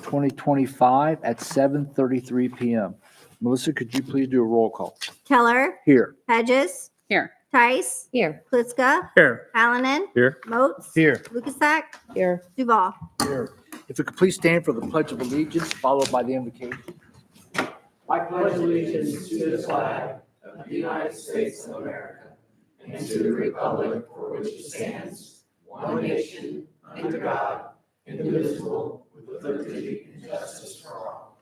2025 at 7:33 PM. Melissa, could you please do a roll call? Keller, Here. Hedges, Here. Tice, Here. Pliska, Here. Hallinan, Here. Moats, Here. Lukasak, Here. Duval. Here. If we could please stand for the Pledge of Allegiance, followed by the invocation. I pledge allegiance to the flag of the United States of America and to the republic for which it stands, one nation, under God, indivisible, with liberty and justice for all.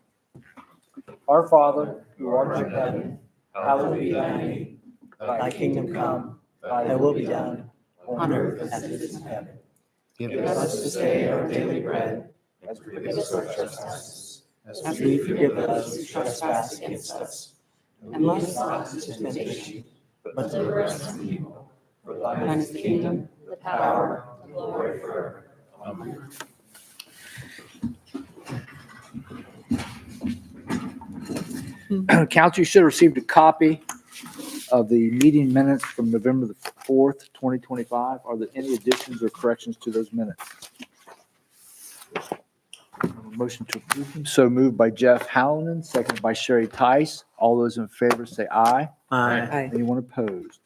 Our Father, who art in heaven, Hallowed be thy name. Thy kingdom come, thy will be done, on earth as it is in heaven. Give us this day our daily bread, and forgive us our trespasses, As we forgive those who trespass against us. and lead us not into temptation, but deliver us from evil. For thine is the kingdom, the power, and the glory forever. Amen. Council, you should have received a copy of the meeting minutes from November the 4th, 2025. Are there any additions or corrections to those minutes? Motion to approve them. So moved by Jeff Hallinan, seconded by Sherry Tice. All those in favor say aye. Aye. Anyone opposed?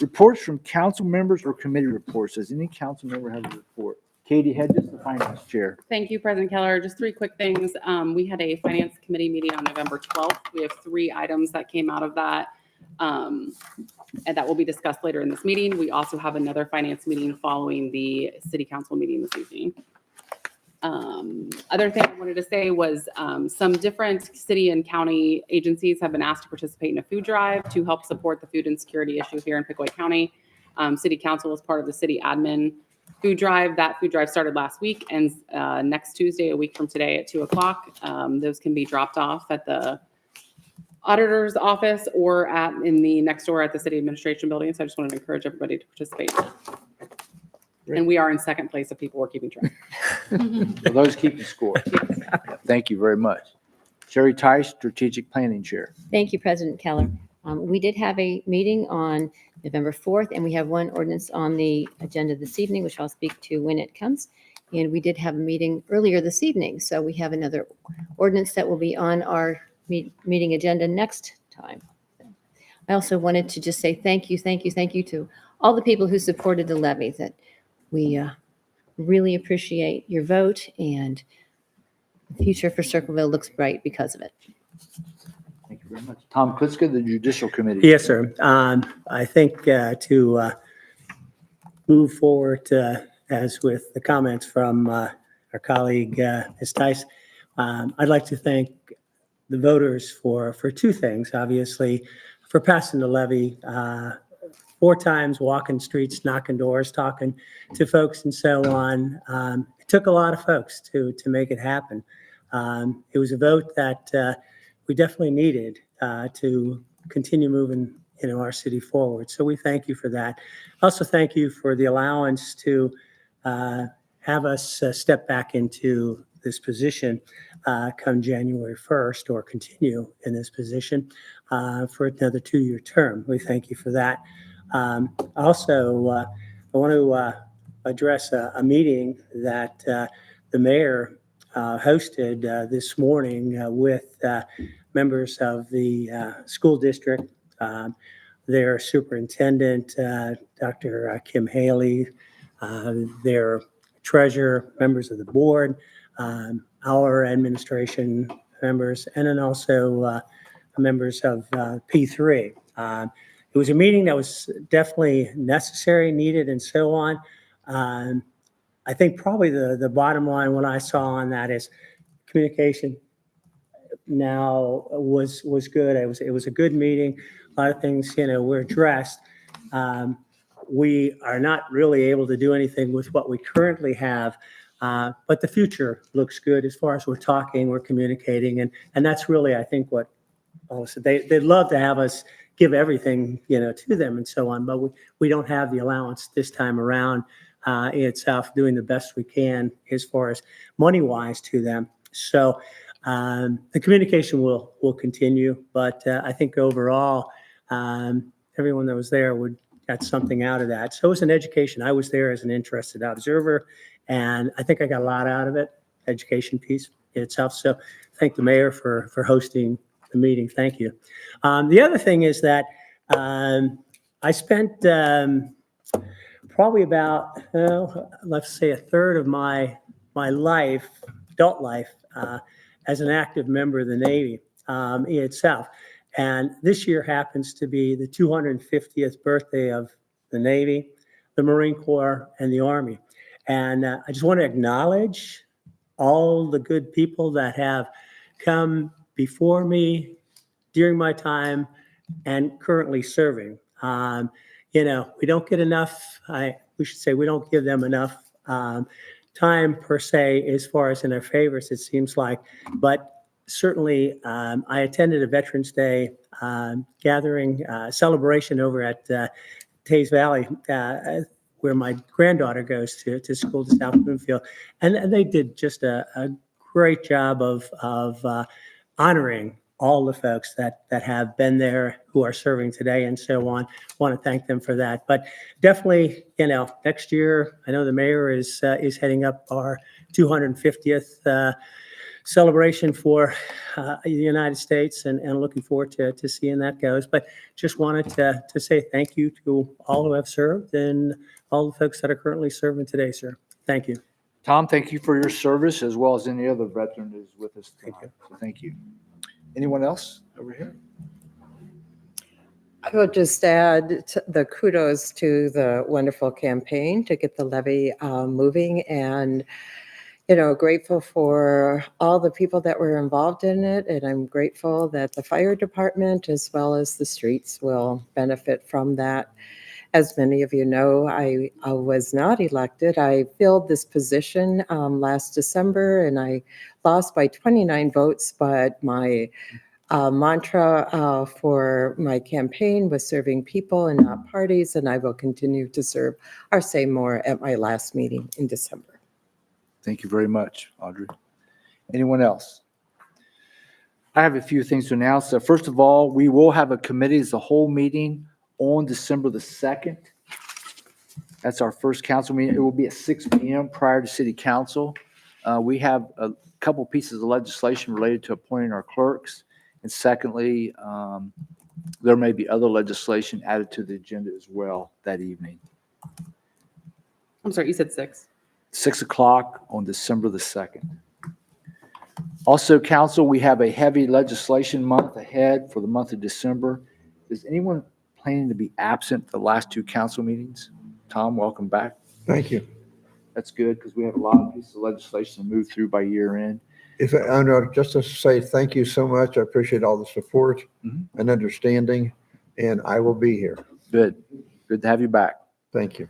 Reports from council members or committee reports. Does any council member have a report? Katie Hedges, the finance chair. Thank you, President Keller. Just three quick things. We had a finance committee meeting on November 12th. We have 3 items that came out of that, and that will be discussed later in this meeting. We also have another finance meeting following the city council meeting this evening. Other thing I wanted to say was some different city and county agencies have been asked to participate in a food drive to help support the food insecurity issue here in Pickaway County. City council is part of the city admin food drive. That food drive started last week and next Tuesday, a week from today at 2:00. Those can be dropped off at the auditor's office or in the next door at the city administration building. So I just wanted to encourage everybody to participate. And we are in second place if people were keeping track. For those keeping score. Thank you very much. Sherry Tice, strategic planning chair. Thank you, President Keller. We did have a meeting on November 4th, and we have one ordinance on the agenda this evening, which I'll speak to when it comes. And we did have a meeting earlier this evening, so we have another ordinance that will be on our meeting agenda next time. I also wanted to just say thank you to all the people who supported the levy. That we really appreciate your vote, and the future for Circleville looks bright because of it. Thank you very much. Tom Klitzka, the judicial committee. Yes, sir. I think to move forward, as with the comments from our colleague, Ms. Tice, I'd like to thank the voters for 2 things. Obviously, for passing the levy, 4 times, walking streets, knocking doors, talking to folks and so on. It took a lot of folks to make it happen. It was a vote that we definitely needed to continue moving our city forward. So we thank you for that. Also thank you for the allowance to have us step back into this position come January 1st, or continue in this position for another 2-year term. We thank you for that. Also, I want to address a meeting that the mayor hosted this morning with members of the school district, their superintendent, Dr. Kim Haley, their treasurer, members of the board, our administration members, and then also members of P3. It was a meeting that was definitely necessary, needed, and so on. I think probably the bottom line, what I saw on that is communication now was good. It was a good meeting. A lot of things, were addressed. We are not really able to do anything with what we currently have, but the future looks good as far as we're talking, we're communicating, and that's really, I think, what also they'd love to have us give everything, to them and so on, but we don't have the allowance this time around. It's doing the best we can as far as money-wise to them. So the communication will continue, but I think overall, everyone that was there got something out of that. So it was an education. I was there as an interested observer, and I think I got a lot out of it. education piece itself. So thank the mayor for hosting the meeting. Thank you. The other thing is that I spent probably about, let's say, a third of my life, adult life, as an active member of the Navy itself. And this year happens to be the 250th birthday of the Navy, the Marine Corps, and the Army. And I just want to acknowledge all the good people that have come before me during my time and currently serving. We don't get enough, we should say we don't give them enough time per se as far as in their favors, it seems like. But certainly, I attended a Veterans Day gathering celebration over at Tays Valley, where my granddaughter goes to school to South Bloomfield. And they did just a great job of honoring all the folks that have been there, who are serving today and so on. Want to thank them for that. But definitely, next year, I know the mayor is heading up our 250th celebration for the United States, and looking forward to seeing that goes. But just wanted to say thank you to all who have served and all the folks that are currently serving today, sir. Thank you. Tom, thank you for your service, as well as any other veteran who's with us tonight. So thank you. Anyone else over here? I will just add the kudos to the wonderful campaign to get the levy moving, and grateful for all the people that were involved in it. And I'm grateful that the fire department as well as the streets will benefit from that. As many of you know, I was not elected. I filled this position last December, and I lost by 29 votes, but my mantra for my campaign was serving people and not parties, and I will continue to serve or say more at my last meeting in December. Thank you very much, Audrey. Anyone else? I have a few things to announce. First of all, we will have a committee as a whole meeting on December the 2nd. That's our first council meeting. It will be at 6 p.m. prior to city council. We have a couple pieces of legislation related to appointing our clerks. And secondly, there may be other legislation added to the agenda as well that evening. I'm sorry, you said 6. 6 o'clock on December the 2nd. Also, council, we have a heavy legislation month ahead for the month of December. Is anyone planning to be absent the last two council meetings? Tom, welcome back. Thank you. That's good, because we have a lot of pieces of legislation to move through by year end. Just to say thank you so much. I appreciate all the support and understanding, and I will be here. Good. Good to have you back. Thank you.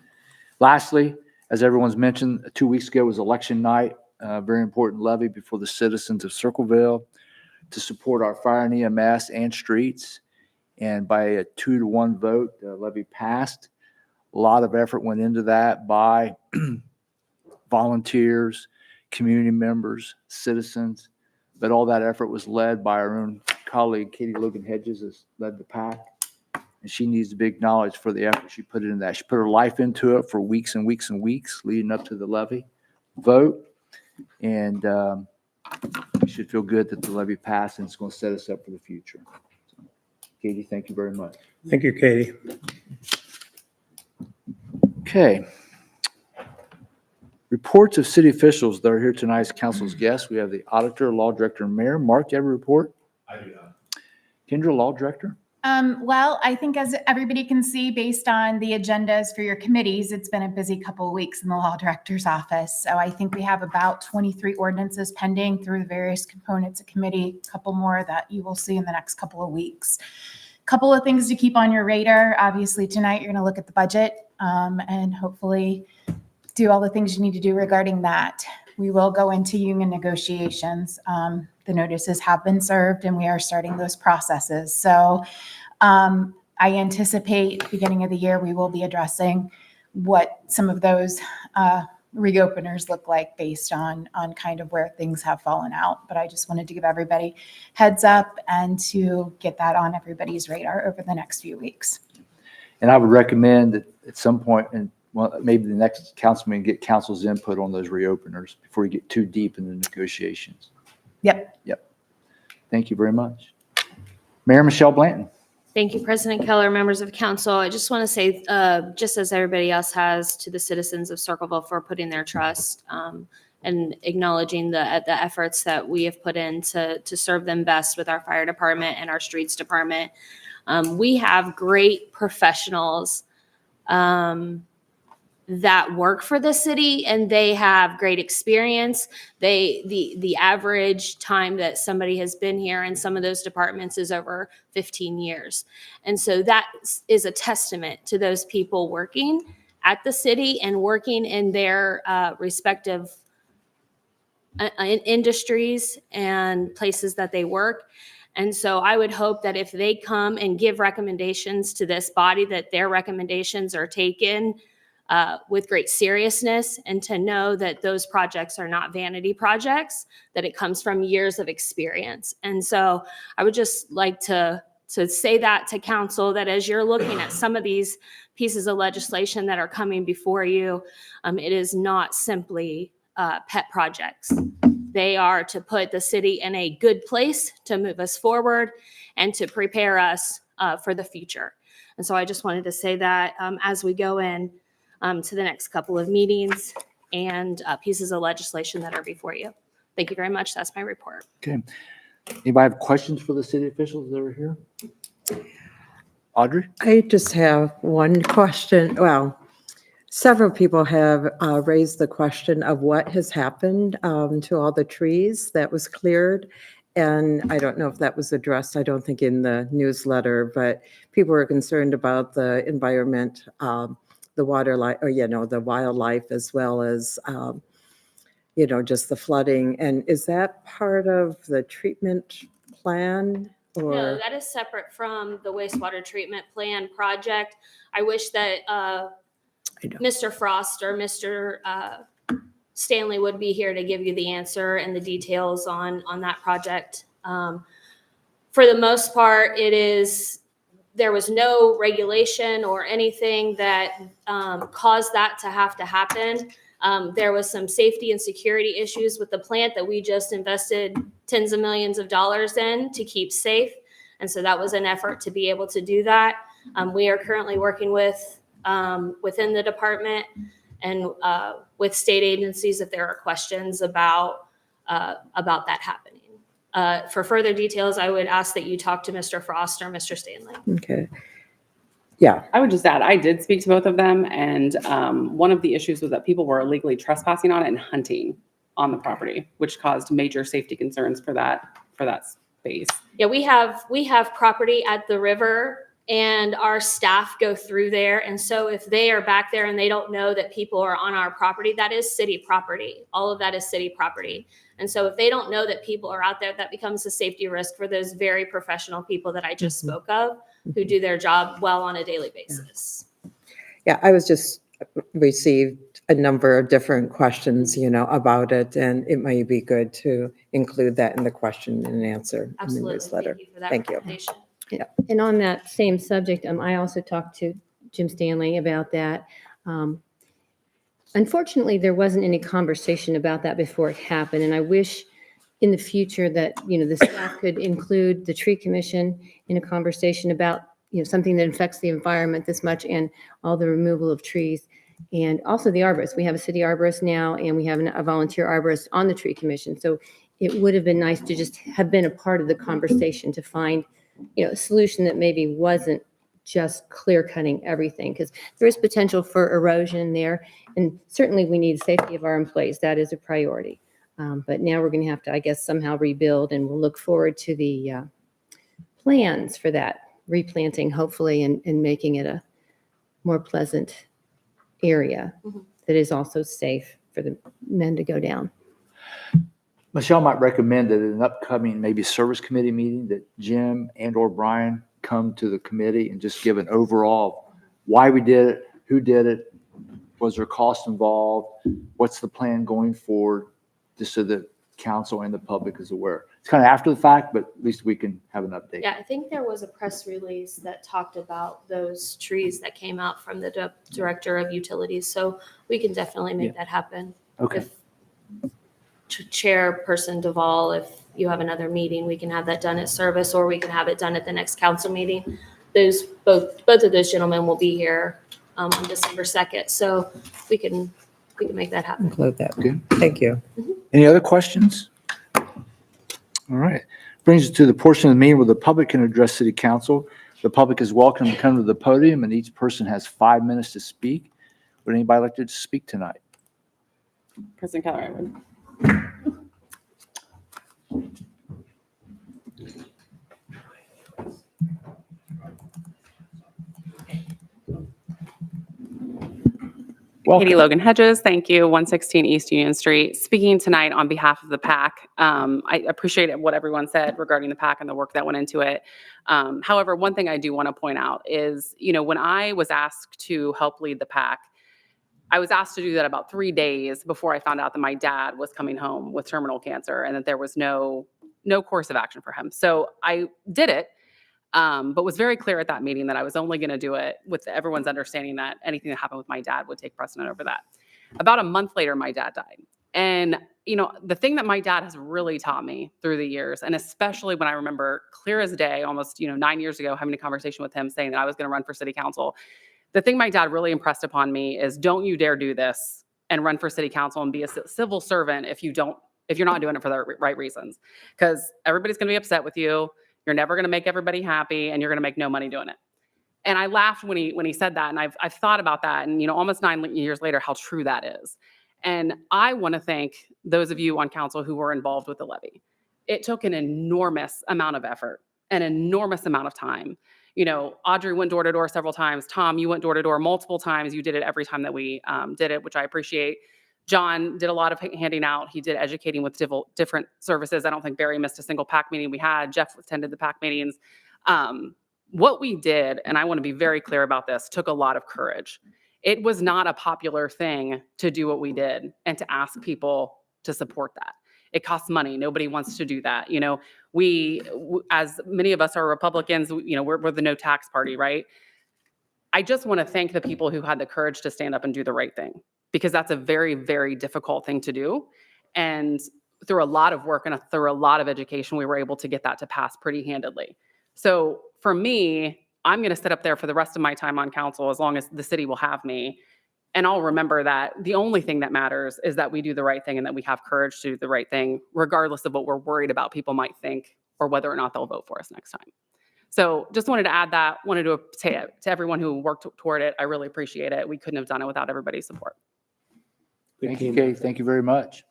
Lastly, as everyone's mentioned, 2 weeks ago was election night, a very important levy before the citizens of Circleville to support our fire and EMS and streets. And by a 2-to-1 vote, the levy passed. A lot of effort went into that by volunteers, community members, citizens, but all that effort was led by our own colleague, Katie Logan Hedges, has led the pack. And she needs to be acknowledged for the effort she put into that. She put her life into it for weeks and weeks and weeks leading up to the levy vote. And we should feel good that the levy passed, and it's going to set us up for the future. So, Katie, thank you very much. Thank you, Katie. Okay. Reports of city officials that are here tonight as council's guests. We have the auditor, law director, and mayor. Mark, do you have a report? I do not. Kendra, law director? Well, I think as everybody can see, based on the agendas for your committees, it's been a busy couple of weeks in the law director's office. So I think we have about 23 ordinances pending through the various components of committee, a couple more that you will see in the next couple of weeks. Couple of things to keep on your radar. Obviously, tonight you're going to look at the budget and hopefully do all the things you need to do regarding that. We will go into union negotiations. The notices have been served and we are starting those processes. So I anticipate beginning of the year, we will be addressing what some of those reopeners look like based on kind of where things have fallen out. But I just wanted to give everybody heads up and to get that on everybody's radar over the next few weeks. And I would recommend that at some point in well, maybe the next councilman get council's input on those reopeners before you get too deep in the negotiations. Yep. Thank you very much. Mayor Michelle Blanton. Thank you, President Keller, members of council. I just want to say, just as everybody else has, to the citizens of Circleville for putting their trust and acknowledging the efforts that we have put in to serve them best with our fire department and our streets department. We have great professionals that work for the city, and they have great experience. The average time that somebody has been here in some of those departments is over 15 years. And so that is a testament to those people working at the city and working in their respective industries and places that they work. And so I would hope that if they come and give recommendations to this body, that their recommendations are taken with great seriousness, and to know that those projects are not vanity projects, that it comes from years of experience. And so I would just like to say that to council, that as you're looking at some of these pieces of legislation that are coming before you, it is not simply pet projects. They are to put the city in a good place to move us forward and to prepare us for the future. And so I just wanted to say that as we go in to the next couple of meetings and pieces of legislation that are before you. Thank you very much. That's my report. Okay. Anybody have questions for the city officials that are here? Audrey? I just have one question. Well, several people have raised the question of what has happened to all the trees that was cleared. And I don't know if that was addressed, I don't think in the newsletter, but people were concerned about the environment, the water life, or, the wildlife, as well as, just the flooding. And is that part of the treatment plan? Or No, that is separate from the wastewater treatment plan project. I wish that Mr. Frost or Mr. Stanley would be here to give you the answer and the details on that project. For the most part, there was no regulation or anything that caused that to have to happen. There was some safety and security issues with the plant that we just invested tens of millions of dollars in to keep safe. And so that was an effort to be able to do that. We are currently working within the department and with state agencies if there are questions about that happening. For further details, I would ask that you talk to Mr. Frost or Mr. Stanley. Okay. Yeah. I would just add, I did speak to both of them, and one of the issues was that people were illegally trespassing on it and hunting on the property, which caused major safety concerns for that space. Yeah, we have property at the river, and our staff go through there. And so if they are back there and they don't know that people are on our property, that is city property. All of that is city property. And so if they don't know that people are out there, that becomes a safety risk for those very professional people that I just spoke of, who do their job well on a daily basis. Yeah, I was just received a number of different questions, about it, and it might be good to include that in the question and answer in the Absolutely. newsletter. Thank you for that Thank you. recommendation. And on that same subject, I also talked to Jim Stanley about that. Unfortunately, there wasn't any conversation about that before it happened, and I wish in the future that, the staff could include the tree commission in a conversation about, something that affects the environment this much and all the removal of trees. And also the arborist. We have a city arborist now, and we have a volunteer arborist on the tree commission. So it would have been nice to just have been a part of the conversation to find, a solution that maybe wasn't just clear cutting everything, because there is potential for erosion there. And certainly we need safety of our employees. That is a priority. But now we're going to have to, I guess, somehow rebuild, and we'll look forward to the plans for that replanting, hopefully, and making it a more pleasant area that is also safe for the men to go down. Michelle might recommend that in an upcoming maybe service committee meeting that Jim and or Brian come to the committee and just give an overall why we did it, who did it, was there cost involved, what's the plan going forward, just so that council and the public is aware. It's kind of after the fact, but at least we can have an update. Yeah, I think there was a press release that talked about those trees that came out from the Director of Utilities. So we can definitely make that happen. Okay. If Chairperson Duvall, if you have another meeting, we can have that done at service, or we can have it done at the next council meeting. Both of those gentlemen will be here on December 2nd. So we can make that happen. Include that. Good. Thank you. Any other questions? All right. Brings us to the portion of the meeting where the public can address city council. The public is welcome to come to the podium, and each person has 5 minutes to speak. Would anybody like to speak tonight? President Keller, I would. Katie Logan Hedges, thank you, 116 East Union Street. Speaking tonight on behalf of the PAC. I appreciate what everyone said regarding the PAC and the work that went into it. However, one thing I do want to point out is, when I was asked to help lead the PAC, I was asked to do that about 3 days before I found out that my dad was coming home with terminal cancer and that there was no course of action for him. So I did it. But was very clear at that meeting that I was only going to do it with everyone's understanding that anything that happened with my dad would take precedent over that. About a month later, my dad died. And, the thing that my dad has really taught me through the years, and especially when I remember clear as day, almost, 9 years ago, having a conversation with him saying that I was going to run for city council, the thing my dad really impressed upon me is don't you dare do this and run for city council and be a civil servant if you're not doing it for the right reasons, because everybody's going to be upset with you. You're never going to make everybody happy, and you're going to make no money doing it. And I laughed when he said that, and I've thought about that, and almost 9 years later, how true that is. And I want to thank those of you on council who were involved with the levy. It took an enormous amount of effort, an enormous amount of time. Audrey went door to door several times. Tom, you went door to door multiple times. You did it every time that we did it, which I appreciate. John did a lot of handing out. He did educating with different services. I don't think Barry missed a single PAC meeting we had. Jeff attended the PAC meetings. What we did, and I want to be very clear about this, took a lot of courage. It was not a popular thing to do what we did and to ask people to support that. It costs money. Nobody wants to do that. We, as many of us are Republicans, we're the no tax party, right? I just want to thank the people who had the courage to stand up and do the right thing, because that's a very, very difficult thing to do. And through a lot of work and through a lot of education, we were able to get that to pass pretty handedly. So for me, I'm going to sit up there for the rest of my time on council as long as the city will have me. And I'll remember that the only thing that matters is that we do the right thing and that we have courage to do the right thing, regardless of what we're worried about people might think or whether or not they'll vote for us next time. So just wanted to add that, wanted to say it to everyone who worked toward it. I really appreciate it. We couldn't have done it without everybody's support. Thank you, Katie. Thank you very much.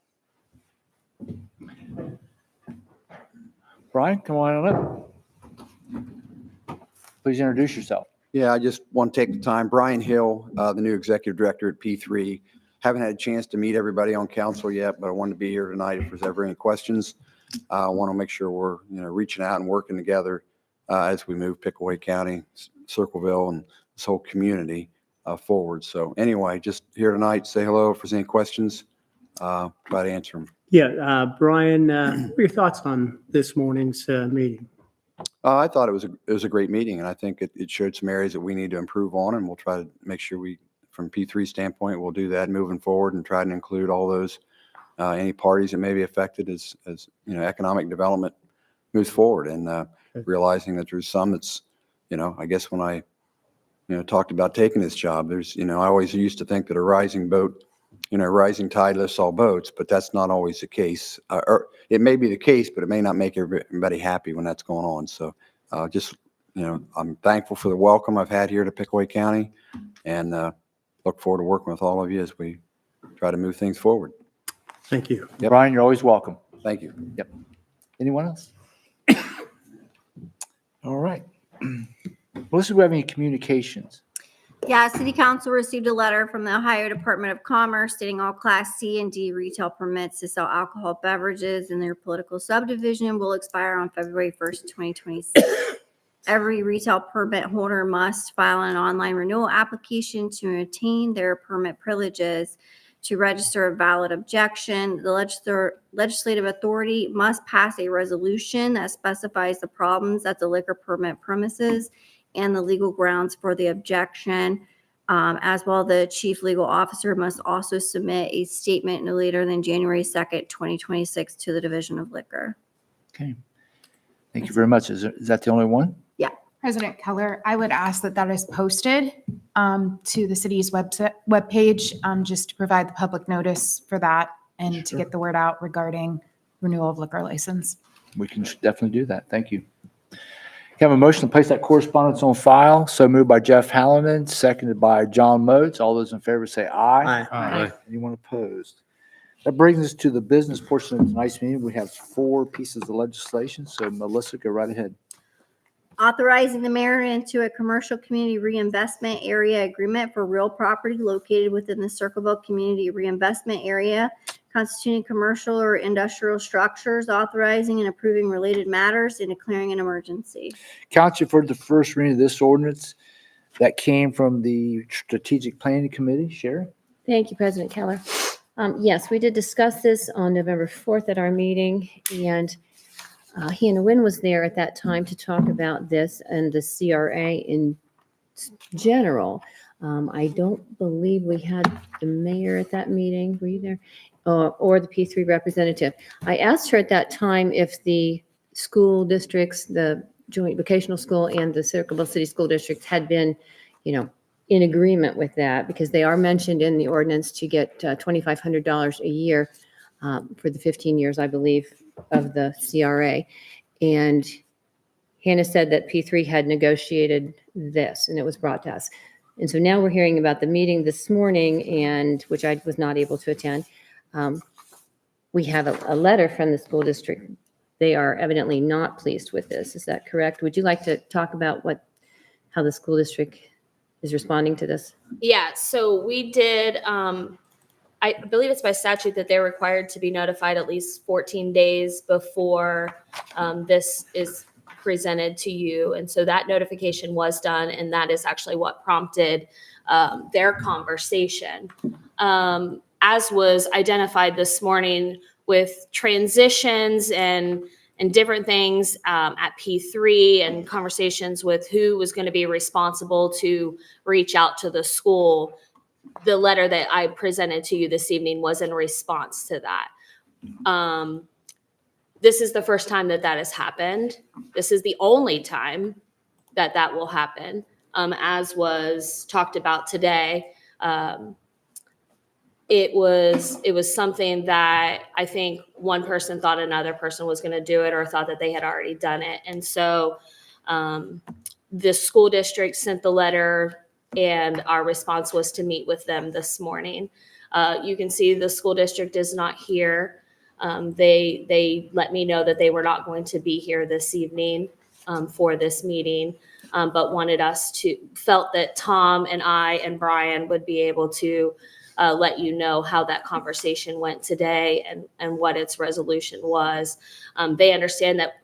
Brian, come on up. Please introduce yourself. Yeah, I just want to take the time. Brian Hill, the new executive director at P3. Haven't had a chance to meet everybody on council yet, but I wanted to be here tonight if there's ever any questions. I want to make sure we're reaching out and working together as we move Pickaway County, Circleville, and this whole community forward. So anyway, just here tonight, say hello. If there's any questions, try to answer them. Yeah, Brian, what are your thoughts on this morning's meeting? I thought it was a great meeting, and I think it showed some areas that we need to improve on, and we'll try to make sure from P3 standpoint, we'll do that moving forward and try to include all those, any parties that may be affected as economic development moves forward, and realizing that there's some that's, I guess when I, talked about taking this job, there's, I always used to think that a rising boat, rising tide lifts all boats, but that's not always the case. Or it may be the case, but it may not make everybody happy when that's going on. So I'm thankful for the welcome I've had here to Pickaway County, and look forward to working with all of you as we try to move things forward. Thank you. Yep. Brian, you're always welcome. Thank you. Yep. Anyone else? All right. Melissa, do we have any communications? Yeah, City Council received a letter from the Ohio Department of Commerce stating all Class C and D retail permits to sell alcohol beverages in their political subdivision will expire on February 1st, 2026. Every retail permit holder must file an online renewal application to retain their permit privileges to register a valid objection. The legislative authority must pass a resolution that specifies the problems at the liquor permit premises and the legal grounds for the objection. As well, the chief legal officer must also submit a statement no later than January 2nd, 2026 to the Division of Liquor. Okay. Thank you very much. Is that the only one? President Keller, I would ask that that is posted to the city's webpage, just to provide the public notice for that and to get the word out regarding renewal of liquor license. We can definitely do that. Thank you. Have a motion to place that correspondence on file. So moved by Jeff Hallinan, seconded by John Moats. All those in favor say aye. Aye. Anyone opposed? That brings us to the business portion of tonight's meeting. We have 4 pieces of legislation. So Melissa, go right ahead. Authorizing the mayor into a commercial community reinvestment area agreement for real property located within the Circleville Community Reinvestment Area, constituting commercial or industrial structures, authorizing and approving related matters, and declaring an emergency. Council, you've heard the first reading of this ordinance that came from the Strategic Planning Committee. Sherry? Thank you, President Keller. Yes, we did discuss this on November 4th at our meeting, and Hannah Wynn was there at that time to talk about this and the CRA in general. I don't believe we had the mayor at that meeting. Were you there? Or the P3 representative. I asked her at that time if the school districts, the joint vocational school and the Circleville City School District had been, in agreement with that, because they are mentioned in the ordinance to get $2,500 a year for the 15 years, I believe, of the CRA. And Hannah said that P3 had negotiated this and it was brought to us. And so now we're hearing about the meeting this morning, and which I was not able to attend. We have a letter from the school district. They are evidently not pleased with this. Is that correct? Would you like to talk about how the school district is responding to this? Yeah, so we did, I believe it's by statute that they're required to be notified at least 14 days before this is presented to you. And so that notification was done, and that is actually what prompted their conversation. As was identified this morning with transitions and different things at P3 and conversations with who was going to be responsible to reach out to the school, the letter that I presented to you this evening was in response to that. This is the first time that has happened. This is the only time that will happen, as was talked about today. It was something that I think one person thought another person was going to do it, or thought that they had already done it. And so the school district sent the letter, and our response was to meet with them this morning. You can see the school district is not here. They let me know that they were not going to be here this evening for this meeting, but felt that Tom and I and Brian would be able to let you know how that conversation went today and what its resolution was. They understand that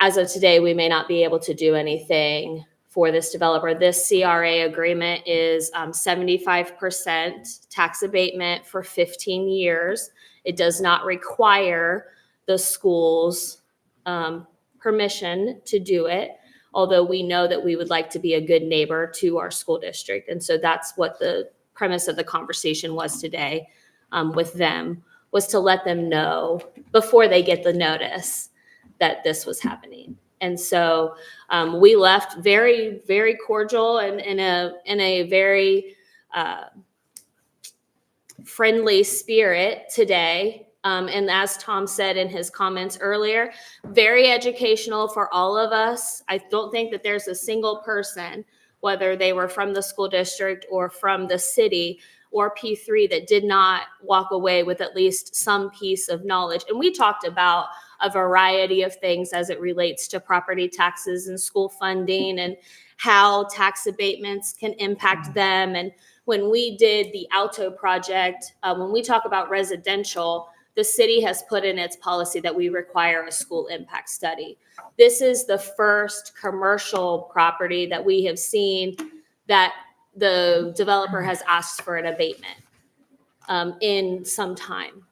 as of today, we may not be able to do anything for this developer. This CRA agreement is 75% tax abatement for 15 years. It does not require the school's permission to do it, although we know that we would like to be a good neighbor to our school district. And so that's what the premise of the conversation was today with them, was to let them know before they get the notice that this was happening. And so we left very, very cordial and in a very friendly spirit today. And as Tom said in his comments earlier, very educational for all of us. I don't think that there's a single person, whether they were from the school district or from the city or P3, that did not walk away with at least some piece of knowledge. And we talked about a variety of things as it relates to property taxes and school funding and how tax abatements can impact them. And when we did the Alto project, when we talk about residential, the city has put in its policy that we require a school impact study. This is the first commercial property that we have seen that the developer has asked for an abatement in some time.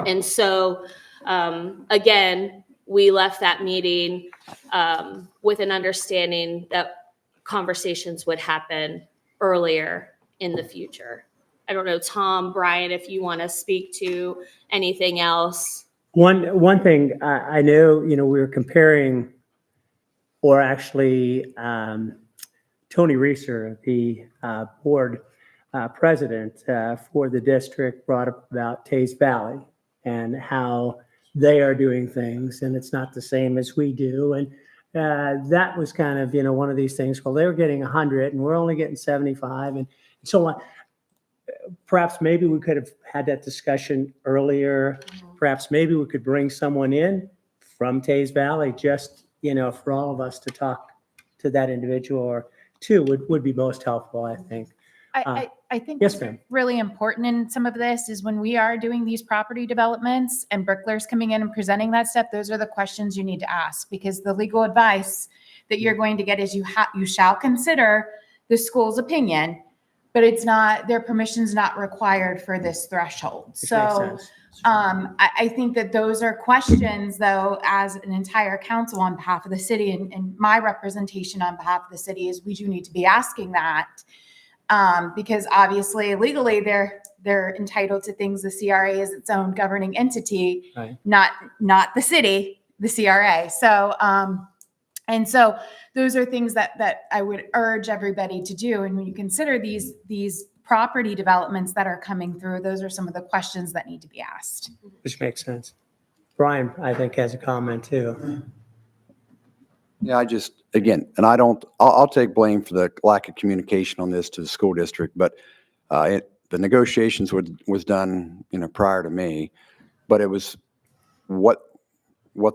And so, again, we left that meeting with an understanding that conversations would happen earlier in the future. I don't know, Tom, Brian, if you want to speak to anything else. One thing, I know, we were comparing, or actually, Tony Reeser, the board president for the district, brought up about Tays Valley and how they are doing things, and it's not the same as we do. And that was kind of, one of these things, well, they were getting 100 and we're only getting 75 and so on. Perhaps maybe we could have had that discussion earlier. Perhaps maybe we could bring someone in from Tays Valley, just, for all of us to talk to that individual or two would be most helpful, I think. I think Yes, what's ma'am. really important in some of this is when we are doing these property developments and Brickler's coming in and presenting that stuff, those are the questions you need to ask, because the legal advice that you're going to get is you shall consider the school's opinion, but it's not, their permission's not required for this threshold. Which makes So sense. I think that those are questions, though, as an entire council on behalf of the city and my representation on behalf of the city is we do need to be asking that. Because obviously legally they're entitled to things. The CRA is its own governing entity, Right. not the city, the CRA. So, and so those are things that I would urge everybody to do. And when you consider these property developments that are coming through, those are some of the questions that need to be asked. Which makes sense. Brian, I think, has a comment too. Yeah, again, and I'll take blame for the lack of communication on this to the school district, but the negotiations was done, prior to me, but it was what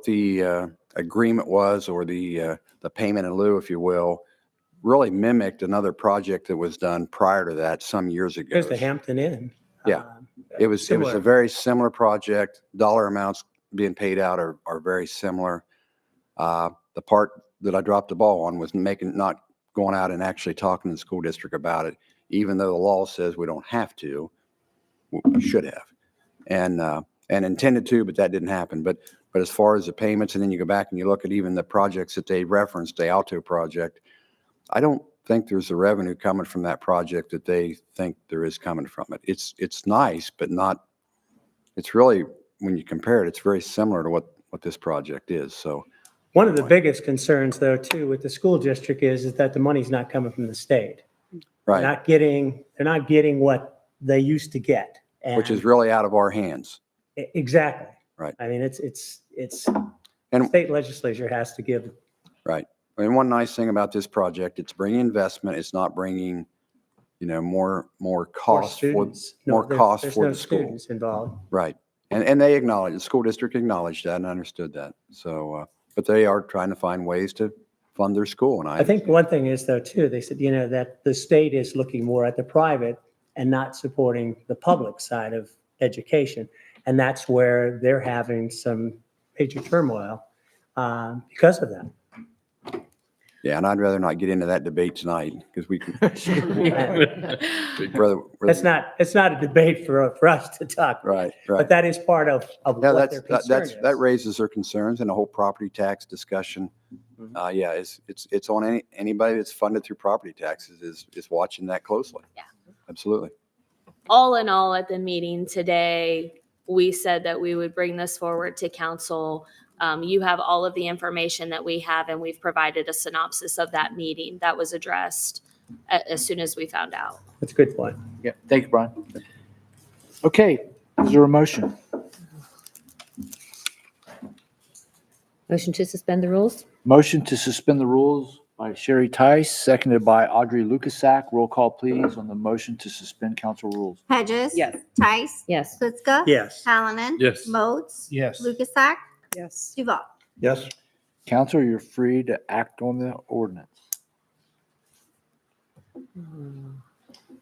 the agreement was, or the payment in lieu, if you will, really mimicked another project that was done prior to that some years ago. There's the Hampton Inn. Yeah. It was Similar. a very similar project. Dollar amounts being paid out are very similar. The part that I dropped the ball on was not going out and actually talking to the school district about it, even though the law says we don't have to. We should have, and intended to, but that didn't happen. But as far as the payments, and then you go back and you look at even the projects that they referenced, the Alto project, I don't think there's the revenue coming from that project that they think there is coming from it. It's nice, but not. It's really, when you compare it, it's very similar to what this project is. So. One of the biggest concerns, though, too, with the school district is that the money's not coming from the state. Right. They're not getting what they used to get. Which is And- really out of our hands. Exactly. Right. I mean, it's And- state legislature has to give. Right. And one nice thing about this project, it's bringing investment. It's not bringing, more costs for, students. more No, costs there's for no the school. students involved. Right. And they acknowledge, the school district acknowledged that and understood that. So, but they are trying to find ways to fund their school. And I think one thing is, though, too, they said, that the state is looking more at the private and not supporting the public side of education. And that's where they're having some major turmoil because of that. Yeah, and I'd rather not get into that debate tonight because we can. It's not a debate for us to talk. Right, But right. that is part of Yeah, what their concern is. that raises their concerns, and the whole property tax discussion. Mhm. Yeah, it's on anybody that's funded through property taxes is watching that closely. Yeah. Absolutely. All in all, at the meeting today, we said that we would bring this forward to council. You have all of the information that we have, and we've provided a synopsis of that meeting that was addressed as soon as we found out. That's a good point. Yeah, thank you, Brian. Okay, is there a motion? Motion to suspend the rules? Motion to suspend the rules by Sherry Tice, seconded by Audrey Lukasak. Roll call, please, on the motion to suspend council rules. Hedges. Yes. Tice. Yes. Pliska. Yes. Hallinan. Yes. Moats. Yes. Lukasak. Yes. Duval. Yes. Council, you're free to act on the ordinance.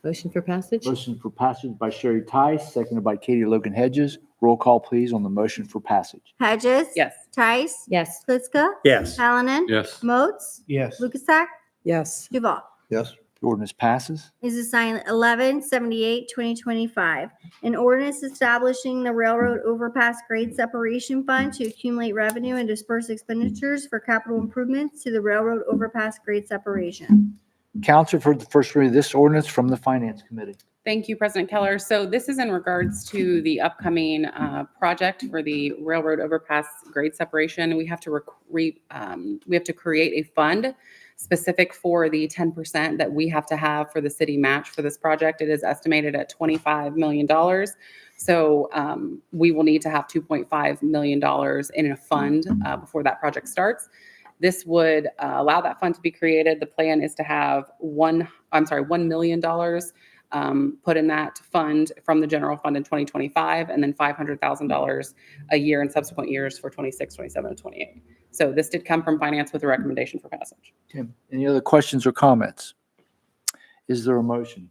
Motion for passage? Motion for passage by Sherry Tice, seconded by Katie Logan Hedges. Roll call, please, on the motion for passage. Hedges. Yes. Tice. Yes. Pliska. Yes. Hallinan. Yes. Moats. Yes. Lukasak. Yes. Duval. Yes. The ordinance passes. Is assigned 1178-2025. An ordinance establishing the railroad overpass grade separation fund to accumulate revenue and disperse expenditures for capital improvements to the railroad overpass grade separation. Council, you've heard the first reading of this ordinance from the Finance Committee. Thank you, President Keller. So this is in regards to the upcoming project for the railroad overpass grade separation. We have to create a fund specific for the 10% that we have to have for the city match for this project. It is estimated at $25 million. So we will need to have $2.5 million in a fund before that project starts. This would allow that fund to be created. The plan is to have $1 million put in that fund from the general fund in 2025, and then $500,000 a year in subsequent years for 26, 27, and 28. So this did come from finance with a recommendation for passage. Okay. Any other questions or comments? Is there a motion?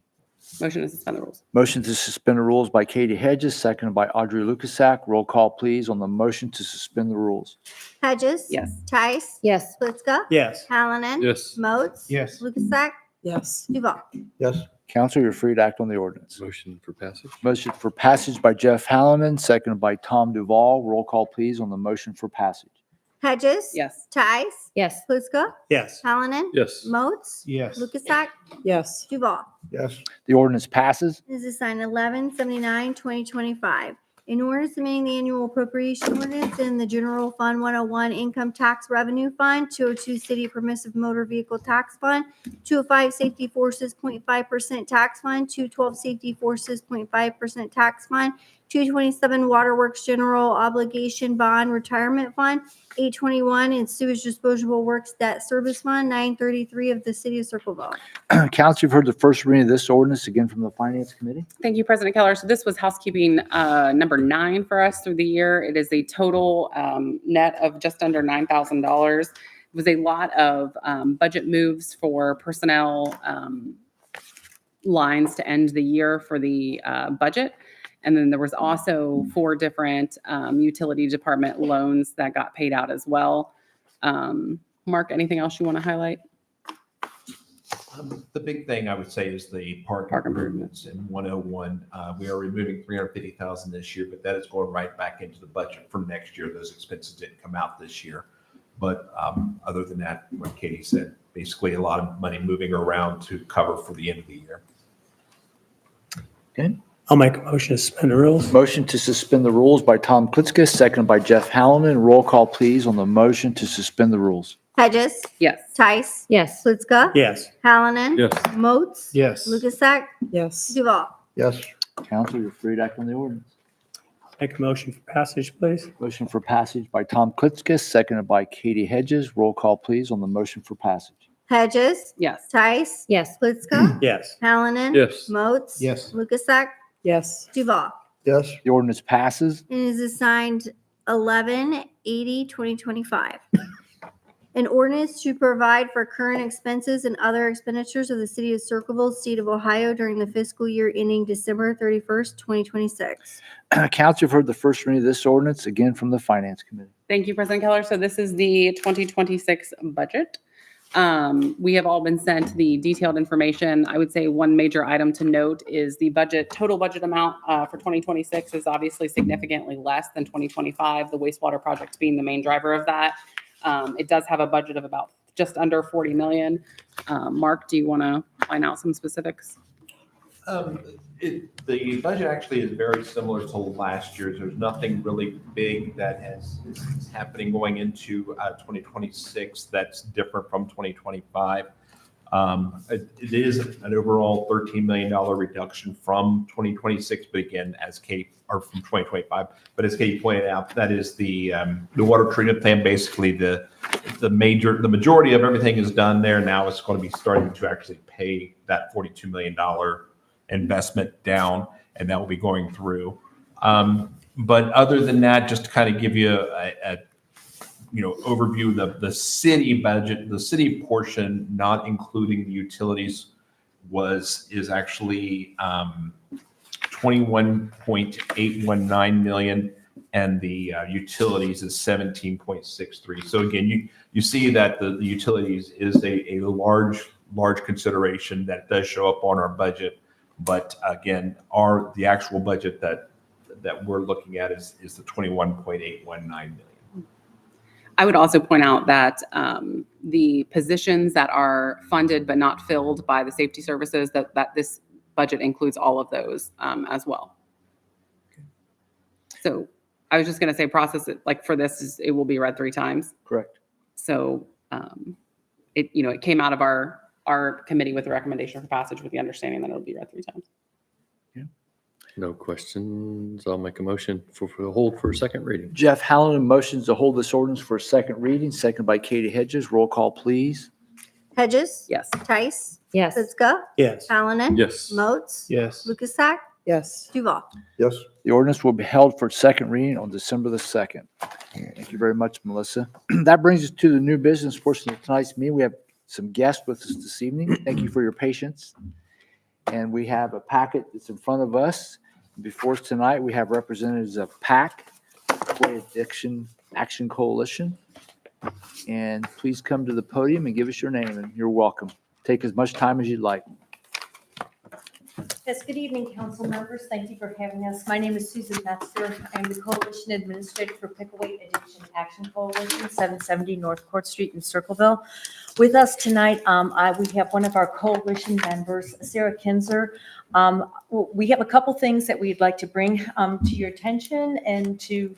Motion to suspend the rules. Motion to suspend the rules by Katie Hedges, seconded by Audrey Lukasak. Roll call, please, on the motion to suspend the rules. Hedges. Yes. Tice. Yes. Pliska. Yes. Hallinan. Yes. Moats. Yes. Lukasak. Yes. Duval. Yes. Council, you're free to act on the ordinance. Motion for passage? Motion for passage by Jeff Hallinan, seconded by Tom Duval. Roll call, please, on the motion for passage. Hedges. Yes. Tice. Yes. Pliska. Yes. Hallinan. Yes. Moats. Yes. Lukasak. Yes. Duval. Yes. The ordinance passes. This is assigned 1179-2025. In ordinance amending the annual appropriation ordinance in the General Fund 101 Income Tax Revenue Fund, 202 City Permissive Motor Vehicle Tax Fund, 205 Safety Forces 0.5% Tax Fund, 212 Safety Forces 0.5% Tax Fund, 227 Waterworks General Obligation Bond Retirement Fund, 821 and Sewage Disposable Works Debt Service Fund, 933 of the City of Circleville. Council, you've heard the first reading of this ordinance, again from the Finance Committee. Thank you, President Keller. So this was housekeeping number 9 for us through the year. It is a total net of just under $9,000. It was a lot of budget moves for personnel lines to end the year for the budget. And then there was also 4 different utility department loans that got paid out as well. Mark, anything else you want to highlight? The big thing I would say is the park improvements in 101. We are removing $350,000 this year, but that is going right back into the budget for next year. Those expenses didn't come out this year. But other than that, what Katie said, basically a lot of money moving around to cover for the end of the year. Okay. I'll make a motion to suspend the rules. Motion to suspend the rules by Tom Klitskus, seconded by Jeff Hallinan. Roll call, please, on the motion to suspend the rules. Hedges. Yes. Tice. Yes. Pliska. Yes. Hallinan. Yes. Moats. Yes. Lukasak. Yes. Duval. Yes. Council, you're free to act on the ordinance. Make a motion for passage, please. Motion for passage by Tom Klitskus, seconded by Katie Hedges. Roll call, please, on the motion for passage. Hedges. Yes. Tice. Yes. Pliska. Yes. Hallinan. Yes. Moats. Yes. Lukasak. Yes. Duval. Yes. The ordinance passes. And is assigned 1180-2025. An ordinance to provide for current expenses and other expenditures of the City of Circleville, State of Ohio during the fiscal year ending December 31st, 2026. Council, you've heard the first reading of this ordinance, again from the Finance Committee. Thank you, President Keller. So this is the 2026 budget. We have all been sent the detailed information. I would say one major item to note is the total budget amount for 2026 is obviously significantly less than 2025, the wastewater project being the main driver of that. It does have a budget of about just under 40 million. Mark, do you want to find out some specifics? The budget actually is very similar to last year's. There's nothing really big that is happening going into 2026 that's different from 2025. It is an overall $13 million reduction from 2026, but again, from 2025. But as Katie pointed out, that is the water treatment plant. Basically, the majority of everything is done there. Now it's going to be starting to actually pay that $42 million investment down, and that will be going through. But other than that, just to kind of give you a overview of the city budget, the city portion, not including the utilities, is actually 21.819 million, and the utilities is 17.63. So again, you see that the utilities is a large large consideration that does show up on our budget. But again, the actual budget that we're looking at is the 21.819 million. I would also point out that the positions that are funded but not filled by the safety services, that this budget includes all of those as well. So I was just going to say process it, like for this, it will be read 3 times. Correct. So it came out of our committee with a recommendation for passage with the understanding that it'll be read 3 times. No questions. I'll make a motion for the hold for a second reading. Jeff Hallinan motions to hold this ordinance for a second reading, second by Katie Hedges. Roll call, please. Hedges, Yes. Tice, Yes. Pittsburgh, Yes. Hallinan, Yes. Moats, Yes. Lukasak, Yes. Duval. Yes. The ordinance will be held for second reading on December the 2nd. Thank you very much, Melissa. That brings us to the new business portion of tonight's meeting. We have some guests with us this evening. Thank you for your patience. And we have a packet that's in front of us. Before us tonight, we have representatives of PAC, Pathway Addiction Action Coalition. And please come to the podium and give us your name, and you're welcome. Take as much time as you'd like. Yes, good evening, council members. Thank you for having us. My name is Susan Metzger. I'm the Coalition Administrator for Pickaway Addiction Action Coalition, 770 North Court Street in Circleville. With us tonight, we have one of our coalition members, Sarah Kinzer. We have a couple things that we'd like to bring to your attention and to,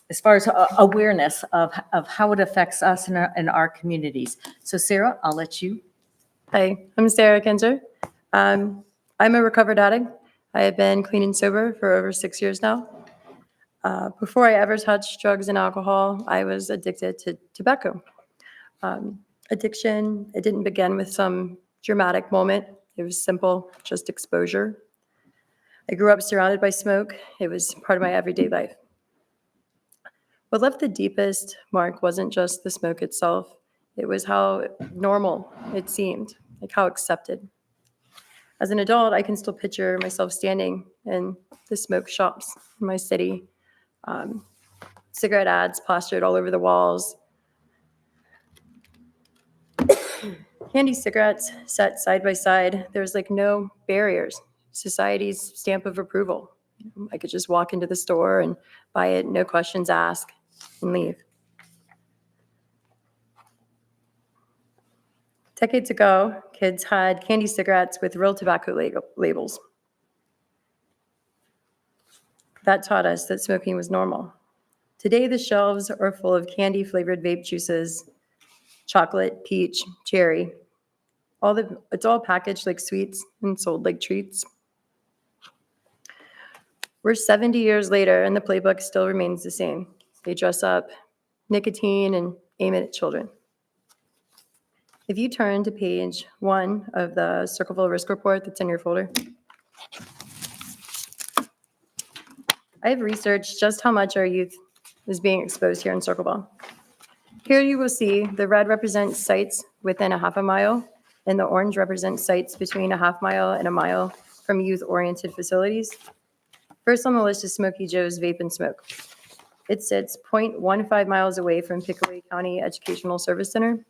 as far as awareness of how it affects us in our communities. So Sarah, I'll let you. Hi, I'm Sarah Kinzer. I'm a recovered addict. I have been clean and sober for over 6 years now. Before I ever touched drugs and alcohol, I was addicted to tobacco. Addiction, it didn't begin with some dramatic moment. It was simple, just exposure. I grew up surrounded by smoke. It was part of my everyday life. What left the deepest mark wasn't just the smoke itself. It was how normal it seemed, like how accepted. As an adult, I can still picture myself standing in the smoke shops in my city. Cigarette ads plastered all over the walls. Candy cigarettes set side by side. There's like no barriers. Society's stamp of approval. I could just walk into the store and buy it, no questions asked, and leave. Decades ago, kids had candy cigarettes with real tobacco labels. That taught us that smoking was normal. Today, the shelves are full of candy-flavored vape juices, chocolate, peach, cherry. It's all packaged like sweets and sold like treats. We're 70 years later, and the playbook still remains the same. They dress up nicotine and aim it at children. If you turn to page 1 of the Circleville Risk Report that's in your folder, I have researched just how much our youth is being exposed here in Circleville. Here you will see the red represents sites within a half a mile, and the orange represents sites between a half mile and a mile from youth-oriented facilities. First on the list is Smokey Joe's Vape and Smoke. It sits 0.15 miles away from Pickaway County Educational Service Center.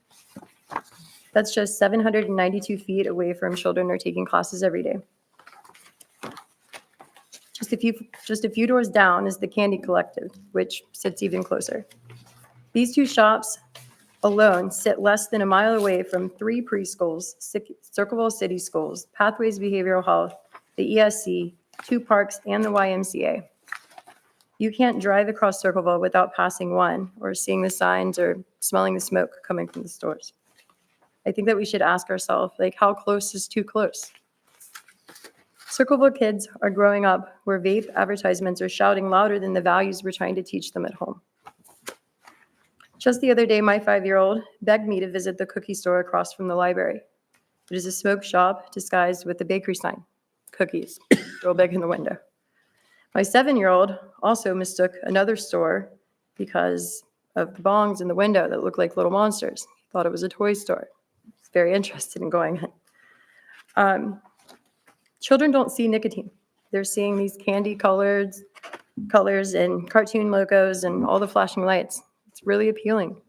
That's just 792 feet away from children are taking classes every day. Just a few doors down is the Candy Collective, which sits even closer. These two shops alone sit less than a mile away from 3 preschools, Circleville City Schools, Pathways Behavioral Health, the ESC, 2 parks, and the YMCA. You can't drive across Circleville without passing one or seeing the signs or smelling the smoke coming from the stores. I think that we should ask ourselves, like, how close is too close? Circleville kids are growing up where vape advertisements are shouting louder than the values we're trying to teach them at home. Just the other day, my 5-year-old begged me to visit the cookie store across from the library. It is a smoke shop disguised with a bakery sign, cookies, real big in the window. My 7-year-old also mistook another store because of the bongs in the window that looked like little monsters. He thought it was a toy store. He's very interested in going in. Children don't see nicotine. They're seeing these candy colors and cartoon logos and all the flashing lights. It's really appealing.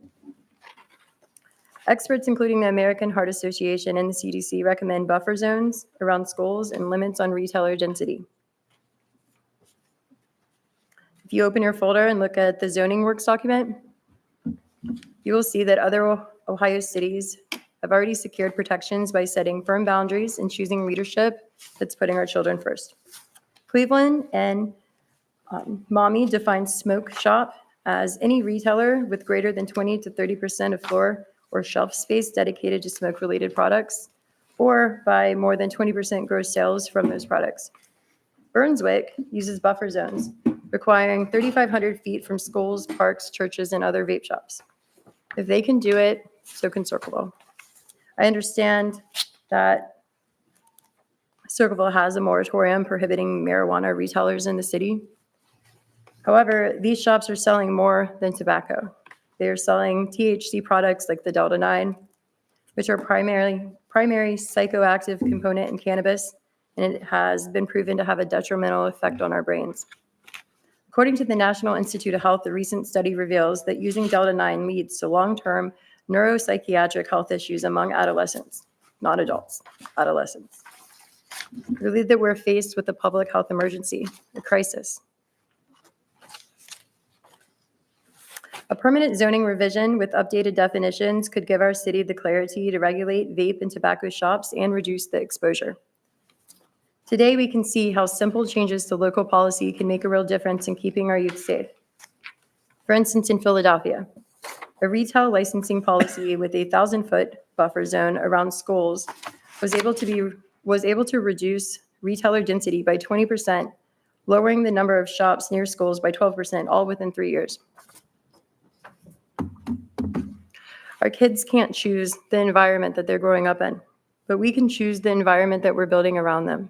Experts, including the American Heart Association and the CDC, recommend buffer zones around schools and limits on retailer density. If you open your folder and look at the zoning works document, you will see that other Ohio cities have already secured protections by setting firm boundaries and choosing leadership that's putting our children first. Cleveland and Mommy defines smoke shop as any retailer with greater than 20 to 30% of floor or shelf space dedicated to smoke-related products, or by more than 20% gross sales from those products. Burnswick uses buffer zones, requiring 3,500 feet from schools, parks, churches, and other vape shops. If they can do it, so can Circleville. I understand that Circleville has a moratorium prohibiting marijuana retailers in the city. However, these shops are selling more than tobacco. They are selling THC products like the Delta 9, which are primary psychoactive component in cannabis, and it has been proven to have a detrimental effect on our brains. According to the National Institute of Health, a recent study reveals that using Delta 9 leads to long-term neuropsychiatric health issues among adolescents, not adults, adolescents. I believe that we're faced with a public health emergency, a crisis. A permanent zoning revision with updated definitions could give our city the clarity to regulate vape and tobacco shops and reduce the exposure. Today, we can see how simple changes to local policy can make a real difference in keeping our youth safe. For instance, in Philadelphia, a retail licensing policy with a 1,000-foot buffer zone around schools was able to reduce retailer density by 20%, lowering the number of shops near schools by 12%, all within 3 years. Our kids can't choose the environment that they're growing up in, but we can choose the environment that we're building around them.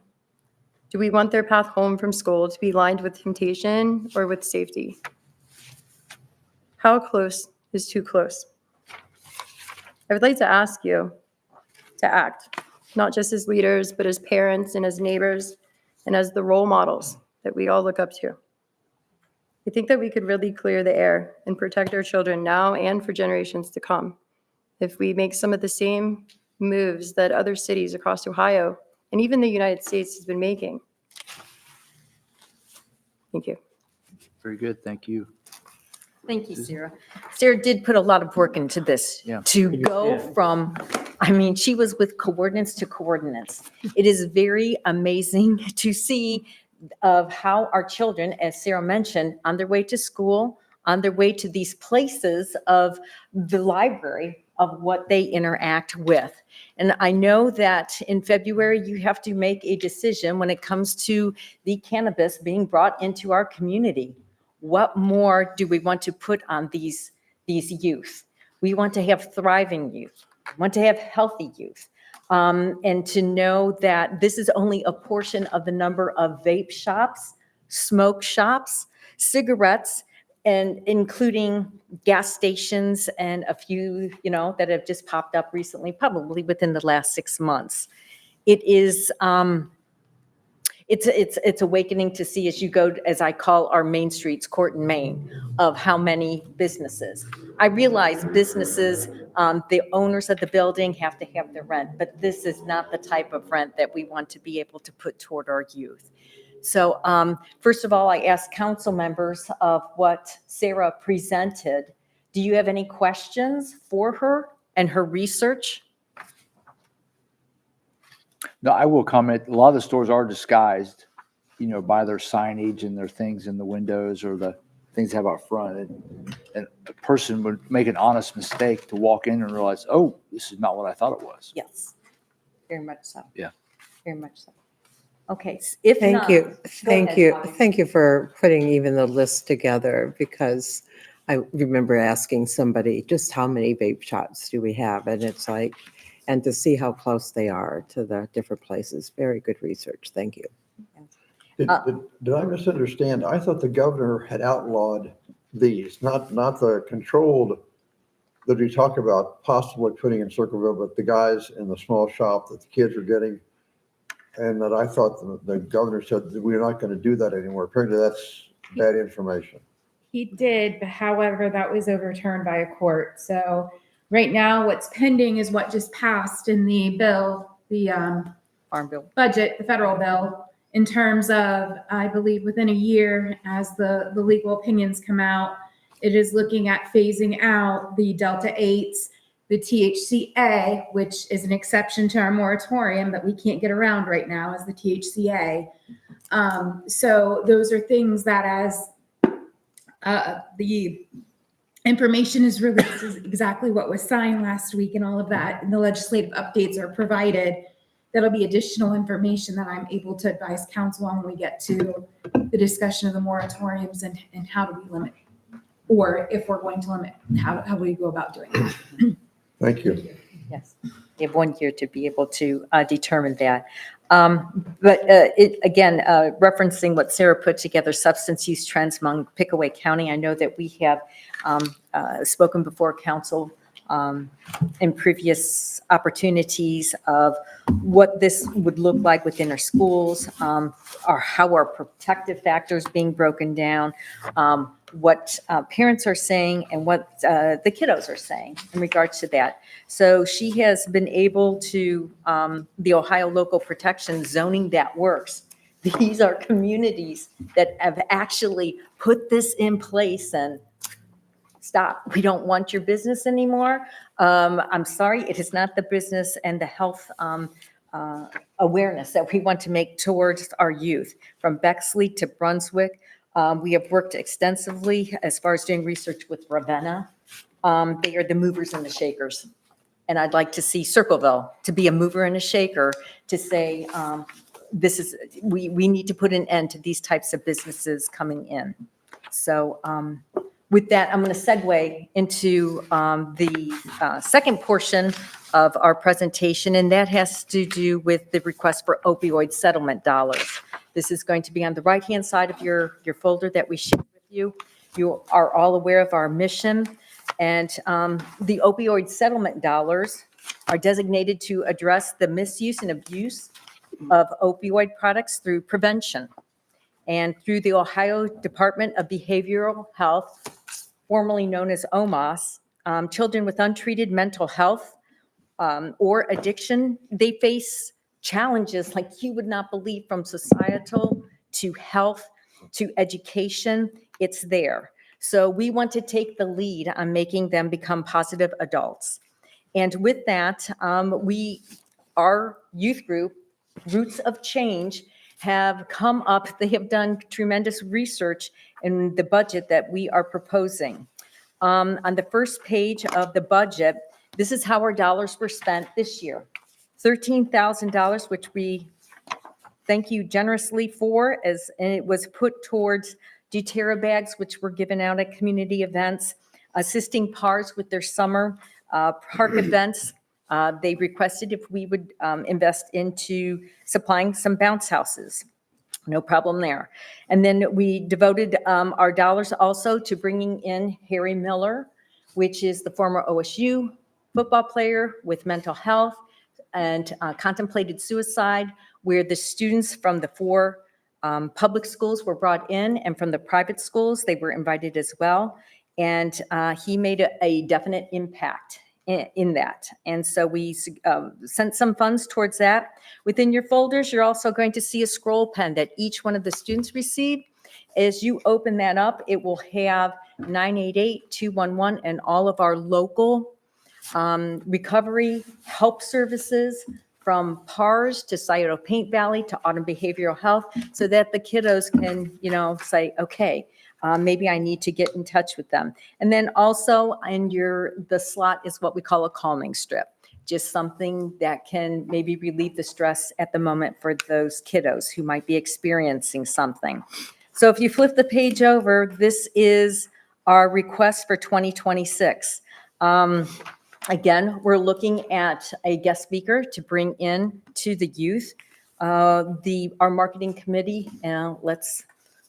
Do we want their path home from school to be lined with temptation or with safety? How close is too close? I would like to ask you to act, not just as leaders, but as parents and as neighbors and as the role models that we all look up to. I think that we could really clear the air and protect our children now and for generations to come if we make some of the same moves that other cities across Ohio and even the United States has been making. Thank you. Very good. Thank you. Thank you, Sarah. Sarah did put a lot of work into this Yeah. to go from, I mean, she was with coordinates to coordinates. It is very amazing to see of how our children, as Sarah mentioned, on their way to school, on their way to these places of the library, of what they interact with. And I know that in February, you have to make a decision when it comes to the cannabis being brought into our community. What more do we want to put on these youth? We want to have thriving youth. We want to have healthy youth. And to know that this is only a portion of the number of vape shops, smoke shops, cigarettes, and including gas stations and a few, that have just popped up recently, probably within the last 6 months. It is, it's awakening to see as you go, as I call our main streets, Court and Main, of how many businesses. I realize businesses, the owners of the building have to have the rent, but this is not the type of rent that we want to be able to put toward our youth. So first of all, I asked council members of what Sarah presented. Do you have any questions for her and her research? No, I will comment. A lot of the stores are disguised, by their signage and their things in the windows or the things they have out front. And a person would make an honest mistake to walk in and realize, oh, this is not what I thought it was. Yes, very much so. Yeah. Very much so. Okay, if Thank not, you. go Thank ahead, you. Bonnie. Thank you for putting even the list together, because I remember asking somebody, just how many vape shops do we have? And it's like, and to see how close they are to the different places. Very good research. Thank you. Did I misunderstand? I thought the governor had outlawed these, not the controlled that we talk about possibly putting in Circleville, but the guys in the small shop that the kids are getting. And that I thought the governor said that we're not going to do that anymore. Apparently that's bad information. He did, but however, that was overturned by a court. So Right now, what's pending is what just passed in the bill, the Farm bill. budget, the federal bill, in terms of, I believe, within a year, as the legal opinions come out, it is looking at phasing out the Delta 8s, the THCA, which is an exception to our moratorium that we can't get around right now, is the THCA. So those are things that as the information is released, is exactly what was signed last week and all of that, and the legislative updates are provided, that'll be additional information that I'm able to advise council on when we get to the discussion of the moratoriums and how do we limit, or if we're going to limit, how we go about doing it. Thank you. Yes, you have 1 year to be able to determine that. But again, referencing what Sarah put together, substance use trends among Pickaway County, I know that we have spoken before council in previous opportunities of what this would look like within our schools, or how our protective factors being broken down, what parents are saying and what the kiddos are saying in regards to that. So she has been able to, the Ohio Local Protection Zoning That Works. These are communities that have actually put this in place and stop. We don't want your business anymore. I'm sorry, it is not the business and the health awareness that we want to make towards our youth. From Bexley to Brunswick, we have worked extensively as far as doing research with Ravenna. They are the movers and the shakers. And I'd like to see Circleville to be a mover and a shaker to say, we need to put an end to these types of businesses coming in. So with that, I'm going to segue into the second portion of our presentation, and that has to do with the request for opioid settlement dollars. This is going to be on the right-hand side of your folder that we shared with you. You are all aware of our mission, and the opioid settlement dollars are designated to address the misuse and abuse of opioid products through prevention. And through the Ohio Department of Behavioral Health, formerly known as OMAS, children with untreated mental health or addiction, they face challenges like you would not believe, from societal to health to education. It's there. So we want to take the lead on making them become positive adults. And with that, our youth group, Roots of Change, have come up, they have done tremendous research in the budget that we are proposing. On the first page of the budget, this is how our dollars were spent this year. $13,000, which we thank you generously for, and it was put towards doTERRA bags, which were given out at community events, assisting PARs with their summer park events. They requested if we would invest into supplying some bounce houses. No problem there. And then we devoted our dollars also to bringing in Harry Miller, which is the former OSU football player with mental health and contemplated suicide, where the students from the 4 public schools were brought in, and from the private schools, they were invited as well. And he made a definite impact in that. And so we sent some funds towards that. Within your folders, you're also going to see a scroll pen that each one of the students received. As you open that up, it will have 988-211 and all of our local recovery help services, from PARS to Scioto Paint Valley to Autumn Behavioral Health, so that the kiddos can, say, okay, maybe I need to get in touch with them. And then also in the slot is what we call a calming strip, just something that can maybe relieve the stress at the moment for those kiddos who might be experiencing something. So if you flip the page over, this is our request for 2026. Again, we're looking at a guest speaker to bring in to the youth. Our marketing committee,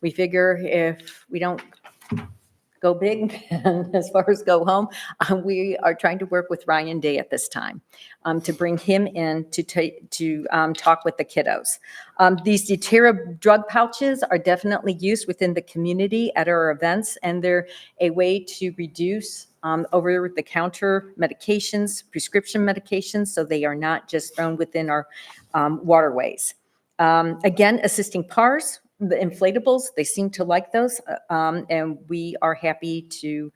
we figure if we don't go big and as far as go home, we are trying to work with Ryan Day at this time to bring him in to talk with the kiddos. These doTERRA drug pouches are definitely used within the community at our events, and they're a way to reduce over-the-counter medications, prescription medications, so they are not just thrown within our waterways. Again, assisting PARs, the inflatables, they seem to like those, and we are happy to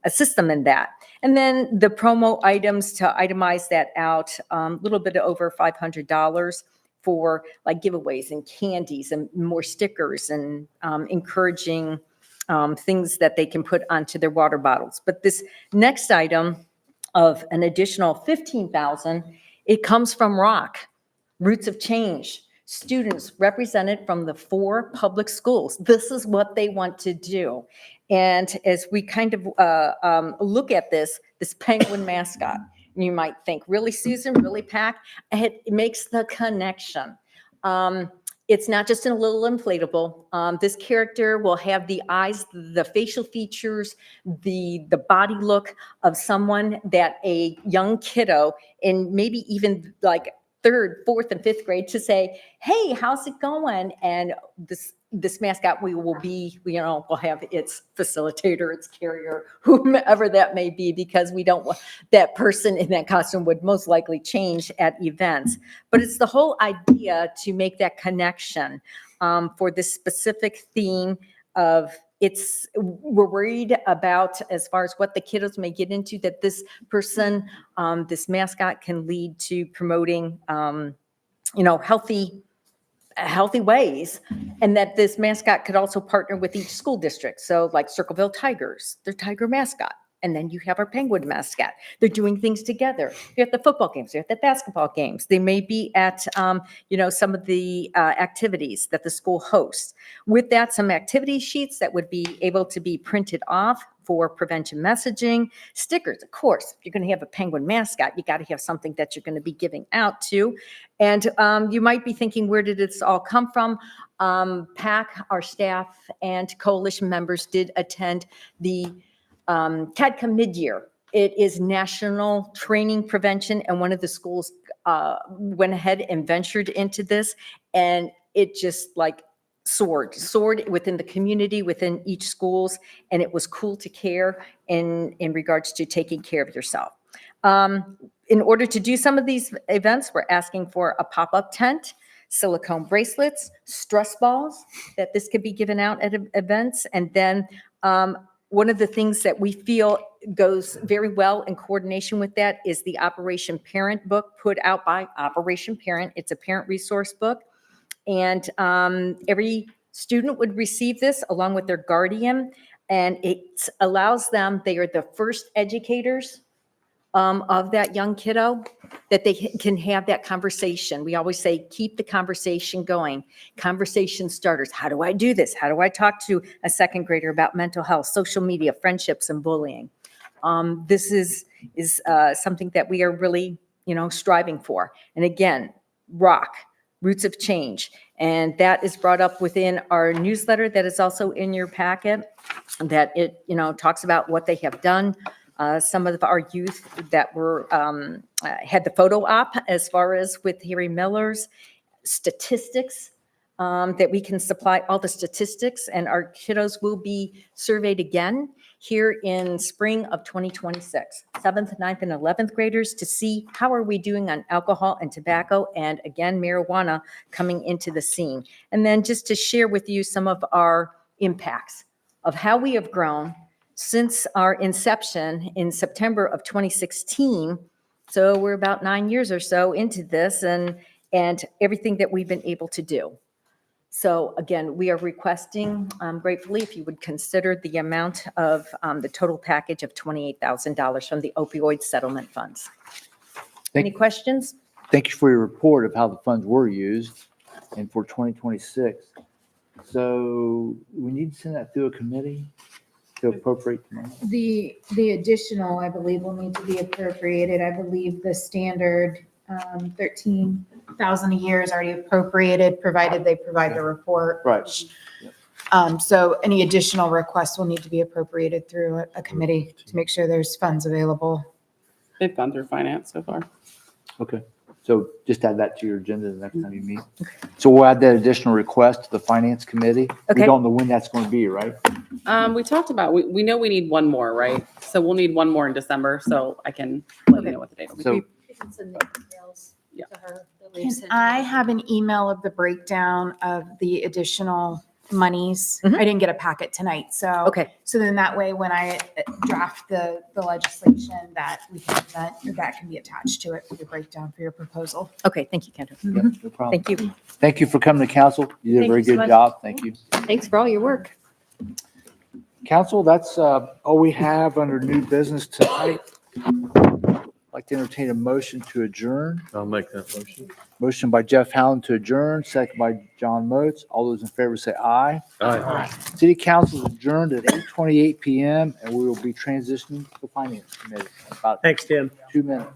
assist them in that. And then the promo items, to itemize that out, a little bit over $500 for like giveaways and candies and more stickers and encouraging things that they can put onto their water bottles. But this next item of an additional $15,000, it comes from ROC, Roots of Change. Students represented from the 4 public schools. This is what they want to do. And as we kind of look at this penguin mascot, you might think, really, Susan, really, Pack? It makes the connection. It's not just a little inflatable. This character will have the eyes, the facial features, the body look of someone that a young kiddo, and maybe even like 3rd, 4th, and 5th grade, to say, hey, how's it going? And this mascot, we'll have its facilitator, its carrier, whomever that may be, because we don't want that person in that costume would most likely change at events. But it's the whole idea to make that connection for this specific theme of we're worried about, as far as what the kiddos may get into, that this person, this mascot can lead to promoting, healthy ways, and that this mascot could also partner with each school district. So like Circleville Tigers, their tiger mascot. And then you have our penguin mascot. They're doing things together. You're at the football games, you're at the basketball games. They may be at, some of the activities that the school hosts. With that, some activity sheets that would be able to be printed off for prevention messaging. Stickers, of course. If you're going to have a penguin mascot, you got to have something that you're going to be giving out to. And you might be thinking, where did this all come from? PAC, our staff, and coalition members did attend the CADCA mid-year. It is National Training Prevention, and one of the schools went ahead and ventured into this, and it just like soared within the community, within each schools, and it was cool to care in regards to taking care of yourself. In order to do some of these events, we're asking for a pop-up tent, silicone bracelets, stress balls, that this could be given out at events, and then one of the things that we feel goes very well in coordination with that is the Operation Parent book put out by Operation Parent. It's a parent resource book. And every student would receive this along with their guardian. And it allows them, they are the first educators of that young kiddo, that they can have that conversation. We always say, keep the conversation going. Conversation starters. How do I do this? How do I talk to a 2nd grader about mental health, social media, friendships, and bullying? This is something that we are really, striving for. And again, ROC, Roots of Change. And that is brought up within our newsletter that is also in your packet, that it, talks about what they have done. Some of our youth that were had the photo op, as far as with Harry Miller's statistics, that we can supply all the statistics, and our kiddos will be surveyed again here in spring of 2026, 7th, 9th, and 11th graders, to see how are we doing on alcohol and tobacco, and again, marijuana coming into the scene. And then just to share with you some of our impacts of how we have grown since our inception in September of 2016. So we're about 9 years or so into this, and everything that we've been able to do. So again, we are requesting gratefully if you would consider the amount of the total package of $28,000 from the opioid settlement funds. Any questions? Thank you for your report of how the funds were used and for 2026. So we need to send that through a committee to appropriate the money. The additional, I believe, will need to be appropriated. I believe the standard 13,000 a year is already appropriated, provided they provide the report. Right. So any additional requests will need to be appropriated through a committee to make sure there's funds available. They've gone through finance so far. Okay, so just add that to your agenda the next time you meet. So we'll add that additional request to the finance committee. We Okay. don't know when that's going to be, right? We talked about, we know we need one more, right? So we'll need one more in December, so I can let you know what the date will be. So You can send the details Yeah. to her that Can we've sent. I have an email of the breakdown of the additional monies? Mhm. I didn't get a packet tonight, so. Okay, So then that way, when I draft the legislation that we can present, that can be attached to it for the breakdown for your proposal. okay, thank you, Kendra. yeah, no problem. Thank you. Thank you for coming to council. You did a Thank very you so good much. job. Thank you. Thanks for all your work. Council, that's all we have under new business tonight. I'd like to entertain a motion to adjourn. I'll make that motion. Motion by Jeff Howland to adjourn, second by John Moats. All those in favor say aye. Aye. City Council is adjourned at 8:28 PM, and we will be transitioning to the Finance Committee in about Thanks, Tim. 2 minutes.